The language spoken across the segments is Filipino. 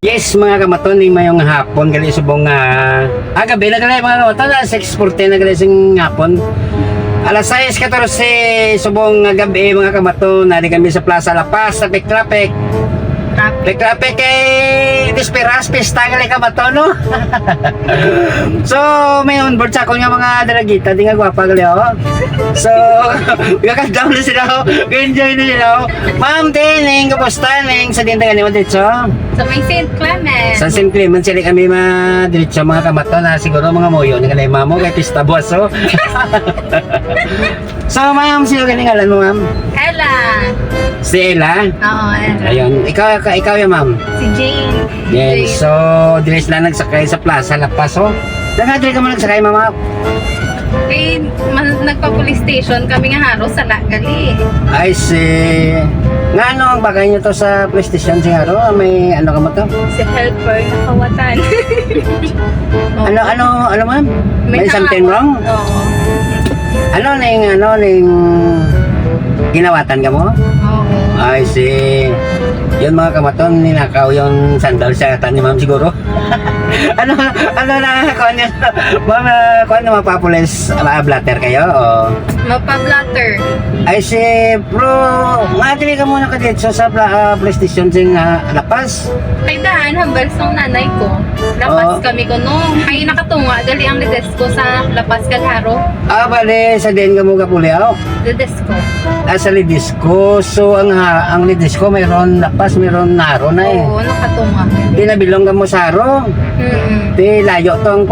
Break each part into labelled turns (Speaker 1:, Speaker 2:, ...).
Speaker 1: Yes mga kamaton, ni mayong hapon gali subong gabi na gali mga kamaton, 6:40 na gali sing hapon. Alas 6:14 subong gabi mga kamaton, nari kami sa Plaza La Paz sa traffic. Traffic kay Disperas pista gali kamaton no. So may on board sa ako nga mga dalagita, di nga gwapa gali oh. So gaganda na sila oh. Enjoy na sila oh. Ma'am Tening, kamusta ning sa dindagan ni mo dito?
Speaker 2: Sa may St. Clement.
Speaker 1: Sa St. Clement sila kami diretso mga kamato na siguro mga moyo ni kanay mamo kay pista buwaso. So ma'am, sino galing ngalan mo ma'am?
Speaker 2: Ella.
Speaker 1: Si Ella?
Speaker 2: Oo, Ella.
Speaker 1: Ayun, ikaw ya ma'am?
Speaker 2: Si Jane.
Speaker 1: Yan, so diretso lang nagsakay sa Plaza La Paz oh. Dagadre ka mo nagsakay mama?
Speaker 2: Eh, nagpa-police station kami nga haro sa Lagali.
Speaker 1: I see. Nga ano ang bagay nyo to sa PlayStation siguro? May ano ka mo to?
Speaker 2: Si helper na kawatan.
Speaker 1: Ano ma'am? May something wrong?
Speaker 2: Oo.
Speaker 1: Ano ning ginawatan ka mo?
Speaker 2: Oo.
Speaker 1: I see. Yun mga kamaton, ninakaw yung sandal sa kata ni ma'am siguro. ano na kuan niya? Mga kuan na mapapulis blatter kayo o?
Speaker 2: Mapa-blatter.
Speaker 1: I see, bro. Matili ka muna ka dito sa PlayStation sing lapas.
Speaker 2: Kay daan, hambal sa nanay ko. Lapas kami ko nung. Ay nakatunga, dali ang lides ko sa lapas kag haro.
Speaker 1: Bale, sa din ka mo kapuliaw.
Speaker 2: Lides ko.
Speaker 1: Sa lidisco. So, ang lidisco mayroon lapas, mayroon naro na eh.
Speaker 2: Oo, nakatunga.
Speaker 1: Di nabilong ka mo sa haro. Di layo tong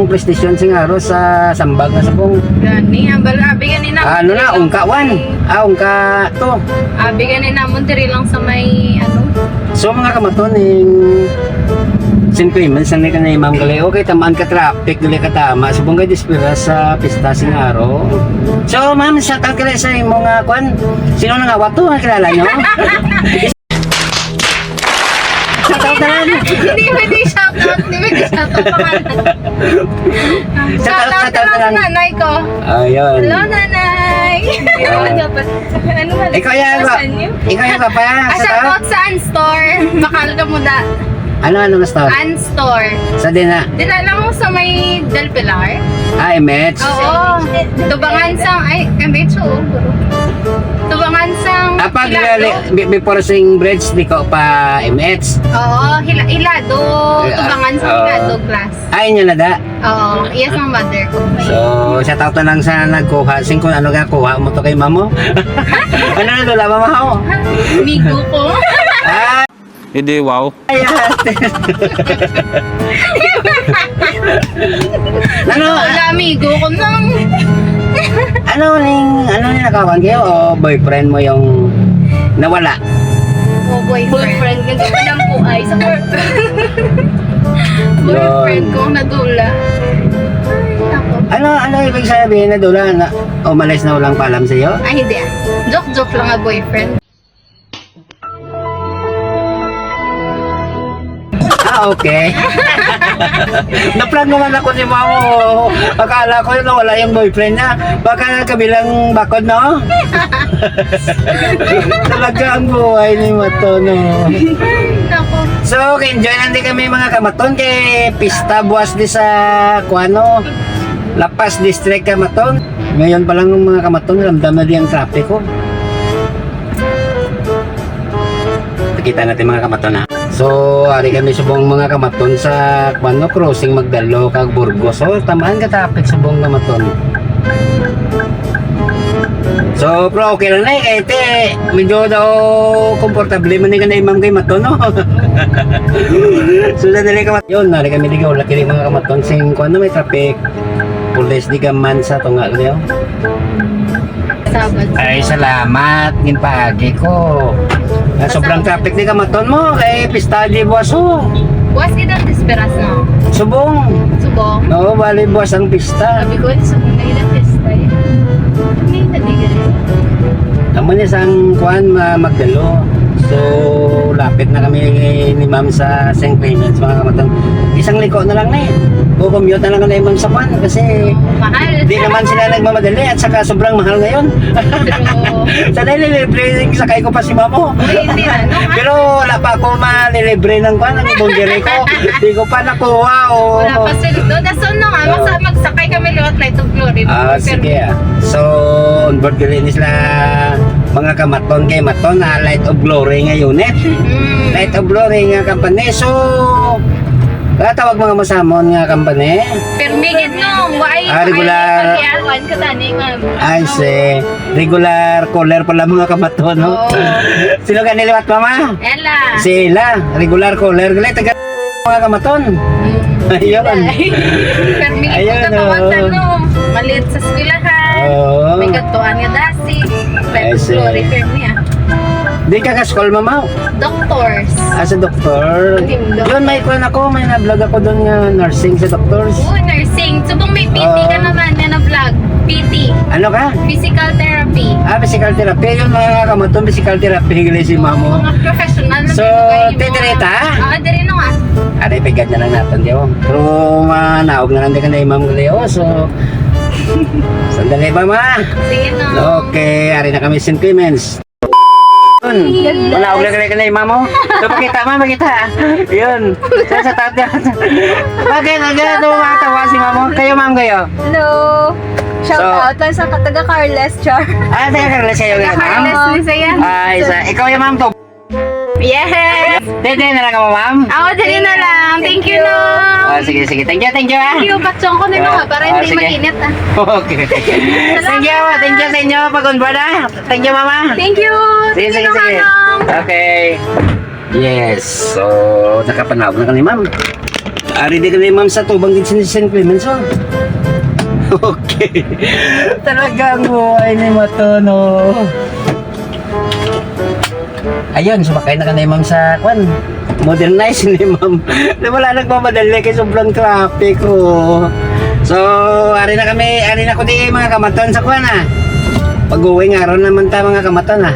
Speaker 1: PlayStation sing haro sa sambag na sabong.
Speaker 2: Gani, hambal abi gani na.
Speaker 1: Ano na, ungka 1. Ungka 2.
Speaker 2: Abi gani namon diri lang sa may ano.
Speaker 1: So mga kamaton, St. Clement, saan ka na imam gali? Okay, tamaan ka traffic, gali ka tama. Subong ka dispira sa pista sing araw. So ma'am, shout out ka rin sa imong kwan. Sino nang awat to? Kilala nyo? Shout out na lang.
Speaker 2: Hindi pwede shoutout. Hindi pwede shoutout pangalan. Shoutout na lang sa nanay ko.
Speaker 1: Ayun.
Speaker 2: Hello, nanay! Dapat, ano ba?
Speaker 1: Ikaw yan ba? Ikaw yan ba pa?
Speaker 2: Shoutout sa Unstore. Bakal ka mo da.
Speaker 1: Ano na store?
Speaker 2: Unstore.
Speaker 1: Sa din na?
Speaker 2: Dinala mo sa may Del Pilar?
Speaker 1: Emets?
Speaker 2: Oo. Tubangan sang, ay, kambecho. Tubangan sang
Speaker 1: Pag
Speaker 2: Hilado.
Speaker 1: before sing bridge, di ko pa Emets?
Speaker 2: Oo, Hilado. Tubangan sang Hilado class.
Speaker 1: Ayun yun na da?
Speaker 2: Oo, yes ang mother ko.
Speaker 1: So, shout out na lang sa nagkuha. Sing kung ano ka kuha mo to kay mamo. Ano na doon, mama ho?
Speaker 2: Migo ko.
Speaker 1: Ah,
Speaker 3: Hindi, wow.
Speaker 1: ay, ate. Ano,
Speaker 2: Wala, amigo ko nang.
Speaker 1: ano ning nakawan kayo o boyfriend mo yung nawala?
Speaker 2: Oh, boyfriend. Ganito ka lang po ay sa boyfriend ko nadula. Ay, ako.
Speaker 1: Ano ibig sabihin na doon na umalis na walang paalam sa iyo?
Speaker 2: Ay, hindi ah. Joke lang nga boyfriend.
Speaker 1: Okay. Na-plan naman ako ni mamo. Akala ko na wala yung boyfriend niya. Baka kabilang bakod, no? Talaga ang buhay ni Mato, no?
Speaker 2: Ako.
Speaker 1: So, enjoy lang din kami mga kamaton kay pista buwas di sa Kuano, Lapas District Kamaton. Ngayon pa lang mga kamaton, ramdam na di ang traffic ko. Kita natin mga kamaton ha. So, ari kami subong mga kamaton sa Kuano crossing Magdalo kag Burgos. So, tamaan ka traffic subong kamaton. So, pero okay lang na eh, kahit medyo daw komportable man ka na imam kay Maton, no? So, nadali ka yun, nari kami ligaw, laki rin mga kamaton, sing kung ano may traffic, pulis di ka man sa tunga ko.
Speaker 2: Sabad.
Speaker 1: Ay, salamat, ginpaagi ko. Sobrang traffic di kamaton mo, kay pista di buwaso.
Speaker 2: Buwas kita desperas no?
Speaker 1: Subong.
Speaker 2: Subong.
Speaker 1: No, bali buwas ang pista.
Speaker 2: Sabi ko, subong na ilang testa eh. Hindi, hindi ganun.
Speaker 1: Naman niya sang kuan Magdalo. So, lapit na kami ni ma'am sa St. Clements mga kamatang. isang liko na lang na eh. Commute na lang na imam sa pan kasi
Speaker 2: Mahal.
Speaker 1: di naman sila nagmamadali at saka sobrang mahal ngayon.
Speaker 2: True.
Speaker 1: Sa nililibre, sakay ko pa si mamo.
Speaker 2: Uy, hindi ano.
Speaker 1: Pero wala pa ako malilibre ng pan, ng bongere ko. Di ko pa nakuha o...
Speaker 2: Wala pa sila doon. That's all na nga. Magsakay kami liwat Light of Glory.
Speaker 1: Sige ah. So, on board ko rin sila mga kamaton kay maton na Light of Glory nga unit. Light of Glory nga company. So, tawag mga masamon nga company.
Speaker 2: Permigid no. Why?
Speaker 1: Regular.
Speaker 2: Pag-ialwan ka tani, ma'am.
Speaker 1: Ay, regular caller pala mga kamaton, no?
Speaker 2: Oo.
Speaker 1: Sino ka niliwat, mama?
Speaker 2: Ella.
Speaker 1: Si Ella, regular caller. Gali, taga mga kamaton. Ayun.
Speaker 2: Permigid
Speaker 1: Ayun,
Speaker 2: ko tawagan
Speaker 1: oh.
Speaker 2: no. Maliit sa eskwelahan.
Speaker 1: Oo.
Speaker 2: May katuan nga dasi. Light of
Speaker 1: I see.
Speaker 2: Glory, Permi ah.
Speaker 1: Di ka ka-school, mama?
Speaker 2: Doctors.
Speaker 1: As a doctor.
Speaker 2: Maging
Speaker 1: Yun, may kwan ako. May na-vlog ako doon nga nursing sa doctors.
Speaker 2: Oo, nursing. Subong may PT ka naman na vlog. PT.
Speaker 1: Ano ka?
Speaker 2: Physical therapy.
Speaker 1: Physical therapy. Yun mga kamaton, physical therapy. Gali si mamo.
Speaker 2: Mga professional na
Speaker 1: So,
Speaker 2: pinagay mo.
Speaker 1: titirita?
Speaker 2: Oo, diri no nga.
Speaker 1: Aray, bigat na lang natin, diyo. Pero manaog na lang din ka na imam gali. So, sandali ba, ma?
Speaker 2: Sige no.
Speaker 1: Okay, ari na kami St. Clements. Yun, manaog na ka na imam mo. So, pakita, ma, pakita. Yun, sa taot yan. Bakit, agad tumatawa si mamo? Kayo, ma'am, kayo?
Speaker 3: Hello! Shout
Speaker 1: So-
Speaker 3: out lang sa taga Carles, Char.
Speaker 1: Taga Carles kayo, ma'am?
Speaker 2: Carles ni Saya.
Speaker 1: Ay, ikaw yung ma'am to.
Speaker 2: Yes!
Speaker 1: Dede na lang ako, ma'am.
Speaker 2: Ako dali na lang. Thank you no.
Speaker 1: Sige, sige. Thank you, ah.
Speaker 2: Thank you. Batchong ko na nga para hindi
Speaker 1: sige.
Speaker 2: mainit ah.
Speaker 1: Okay. Thank you sa inyo pag-onboard ah. Thank you, mama.
Speaker 2: Thank you.
Speaker 1: Sige, sige,
Speaker 2: Tino,
Speaker 1: sige.
Speaker 2: Manong.
Speaker 1: Okay. Yes. So, nakapanahon na ka ni ma'am. Ari di ka ni ma'am sa tubang din si St. Clements, oh. Okay. Talagang buhay ni Matono. Ayun, sumakay na ka na ma'am sa kwan. Modernize ni ma'am. Wala nagmamadali kay sobrang traffic ko. So, ari na ko di mga kamaton sa kwan ah. Pag-uwing araw naman ta mga kamaton ah.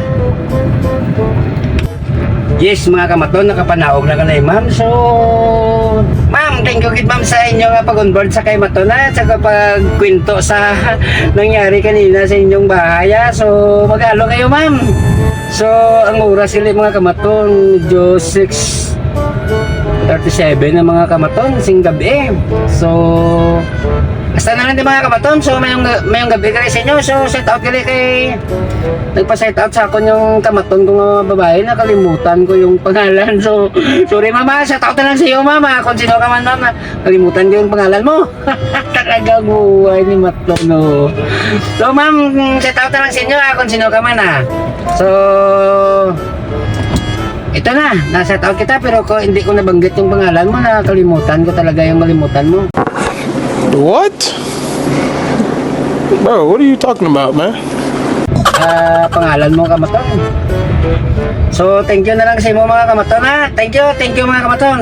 Speaker 1: Yes, mga kamaton, nakapanaog na ka na ma'am. So, ma'am, thank you kid ma'am sa inyo nga pag-onboard sa kay Maton at sa pagkwento sa nangyari kanina sa inyong bahay. So, mag-alo kayo ma'am. So, ang oras sila mga kamaton, medyo 6:37 na mga kamaton, sing gabi. So, hasta na lang din mga kamaton. So, mayong gabi kali sa inyo. So, set out kali kay nagpa-set out sa akon yung kamaton kong mga babae. Nakalimutan ko yung pangalan. So, sorry mama, set out na lang sa iyo mama. Kung sino ka man mama, nakalimutan ko yung pangalan mo. Talagang buhay ni Maton, no. So, ma'am, set out na lang sa inyo kung sino ka man ah. So, ito na, na-set out kita pero ko hindi ko nabanggit yung pangalan mo, nakalimutan ko talaga yung malimutan mo.
Speaker 4: What? Bro, what are you talking about, man?
Speaker 1: Pangalan mo kamaton. So, thank you na lang sa imo mga kamaton ha. Thank you mga kamaton.